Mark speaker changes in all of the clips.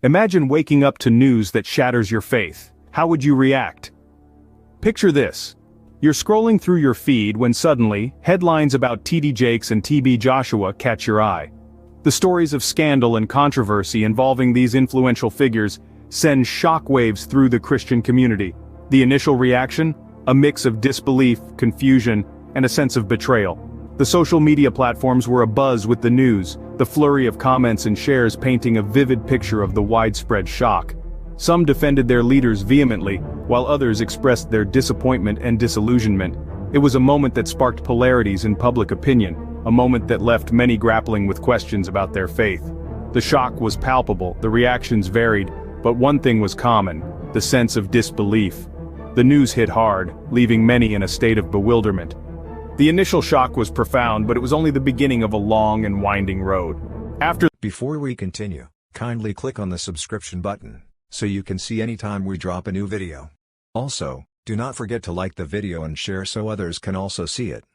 Speaker 1: Imagine waking up to news that shatters your faith. How would you react? Picture this. You're scrolling through your feed when suddenly, headlines about tdjakes and tbjoshua catch your eye. The stories of scandal and controversy involving these influential figures send shockwaves through the Christian community. The initial reaction? A mix of disbelief, confusion, and a sense of betrayal. The social media platforms were abuzz with the news, the flurry of comments and shares painting a vivid picture of the widespread shock. Some defended their leaders vehemently, while others expressed their disappointment and disillusionment. It was a moment that sparked polarities in public opinion, a moment that left many grappling with questions about their faith. The shock was palpable, the reactions varied, but one thing was common: the sense of disbelief. The news hit hard, leaving many in a state of bewilderment. The initial shock was profound, but it was only the beginning of a long and winding road.
Speaker 2: Before we continue, kindly click on the subscription button, so you can see anytime we drop a new video. Also, do not forget to like the video and share so others can also see it.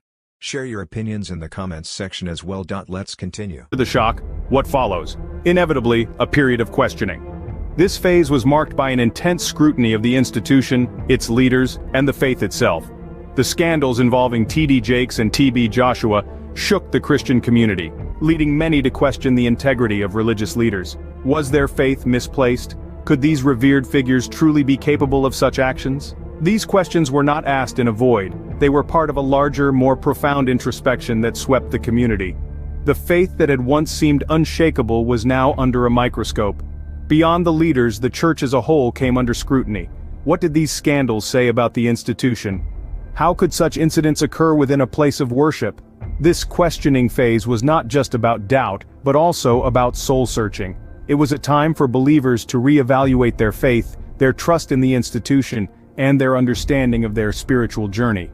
Speaker 2: Share your opinions in the comments section as well. Let's continue.
Speaker 1: After the shock, what follows? Inevitably, a period of questioning. This phase was marked by an intense scrutiny of the institution, its leaders, and the faith itself. The scandals involving tdjakes and tbjoshua shook the Christian community, leading many to question the integrity of religious leaders. Was their faith misplaced? Could these revered figures truly be capable of such actions? These questions were not asked in a void. They were part of a larger, more profound introspection that swept the community. The faith that had once seemed unshakable was now under a microscope. Beyond the leaders, the church as a whole came under scrutiny. What did these scandals say about the institution? How could such incidents occur within a place of worship? This questioning phase was not just about doubt, but also about soul-searching. It was a time for believers to reevaluate their faith, their trust in the institution, and their understanding of their spiritual journey.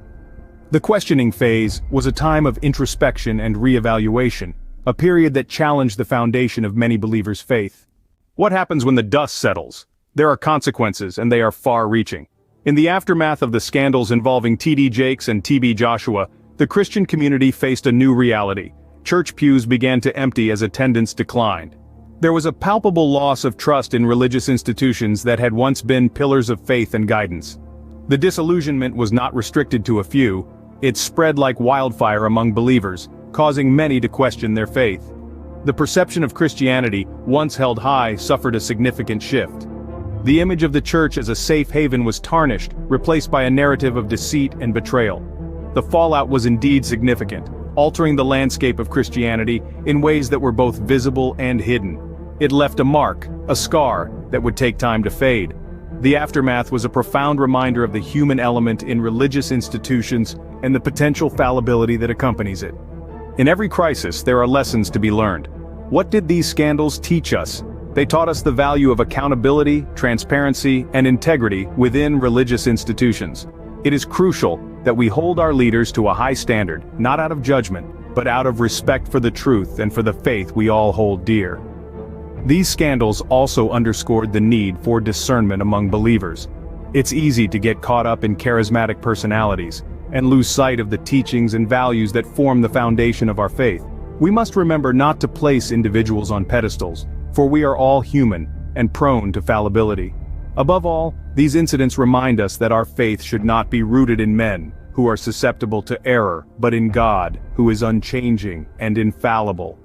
Speaker 1: The questioning phase was a time of introspection and reevaluation, a period that challenged the foundation of many believers' faith. What happens when the dust settles? There are consequences, and they are far-reaching. In the aftermath of the scandals involving tdjakes and tbjoshua, the Christian community faced a new reality. Church pews began to empty as attendance declined. There was a palpable loss of trust in religious institutions that had once been pillars of faith and guidance. The disillusionment was not restricted to a few. It spread like wildfire among believers, causing many to question their faith. The perception of Christianity, once held high, suffered a significant shift. The image of the church as a safe haven was tarnished, replaced by a narrative of deceit and betrayal. The fallout was indeed significant, altering the landscape of Christianity in ways that were both visible and hidden. It left a mark, a scar, that would take time to fade. The aftermath was a profound reminder of the human element in religious institutions and the potential fallibility that accompanies it. In every crisis, there are lessons to be learned. What did these scandals teach us? They taught us the value of accountability, transparency, and integrity within religious institutions. It is crucial that we hold our leaders to a high standard, not out of judgment, but out of respect for the truth and for the faith we all hold dear. These scandals also underscored the need for discernment among believers. It's easy to get caught up in charismatic personalities and lose sight of the teachings and values that form the foundation of our faith. We must remember not to place individuals on pedestals, for we are all human and prone to fallibility. Above all, these incidents remind us that our faith should not be rooted in men, who are susceptible to error, but in God, who is unchanging and infallible.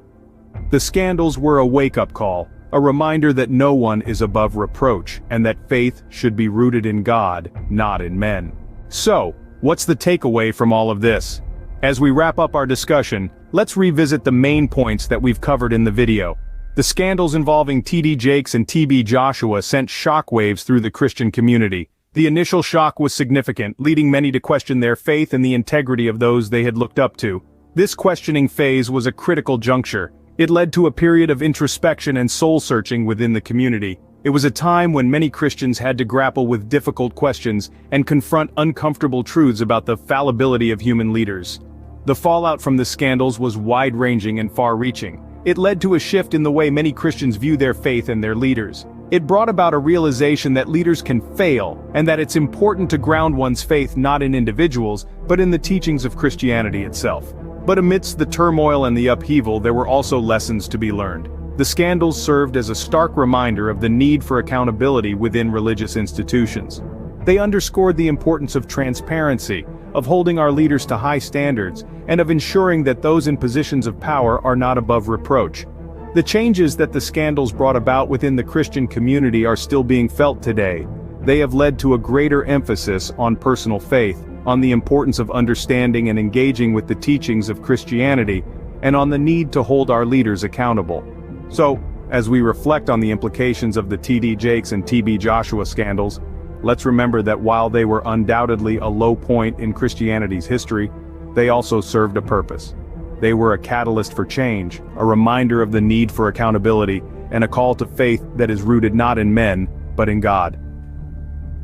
Speaker 1: The scandals were a wake-up call, a reminder that no one is above reproach, and that faith should be rooted in God, not in men. So, what's the takeaway from all of this? As we wrap up our discussion, let's revisit the main points that we've covered in the video. The scandals involving tdjakes and tbjoshua sent shockwaves through the Christian community. The initial shock was significant, leading many to question their faith and the integrity of those they had looked up to. This questioning phase was a critical juncture. It led to a period of introspection and soul-searching within the community. It was a time when many Christians had to grapple with difficult questions and confront uncomfortable truths about the fallibility of human leaders. The fallout from the scandals was wide-ranging and far-reaching. It led to a shift in the way many Christians view their faith and their leaders. It brought about a realization that leaders can fail, and that it's important to ground one's faith not in individuals, but in the teachings of Christianity itself. But amidst the turmoil and the upheaval, there were also lessons to be learned. The scandals served as a stark reminder of the need for accountability within religious institutions. They underscored the importance of transparency, of holding our leaders to high standards, and of ensuring that those in positions of power are not above reproach. The changes that the scandals brought about within the Christian community are still being felt today. They have led to a greater emphasis on personal faith, on the importance of understanding and engaging with the teachings of Christianity, and on the need to hold our leaders accountable. So, as we reflect on the implications of the tdjakes and tbjoshua scandals, let's remember that while they were undoubtedly a low point in Christianity's history, they also served a purpose. They were a catalyst for change, a reminder of the need for accountability, and a call to faith that is rooted not in men, but in God.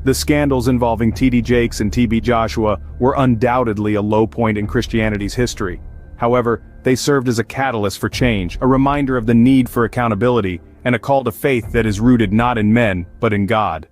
Speaker 1: The scandals involving tdjakes and tbjoshua were undoubtedly a low point in Christianity's history. However, they served as a catalyst for change, a reminder of the need for accountability, and a call to faith that is rooted not in men, but in God.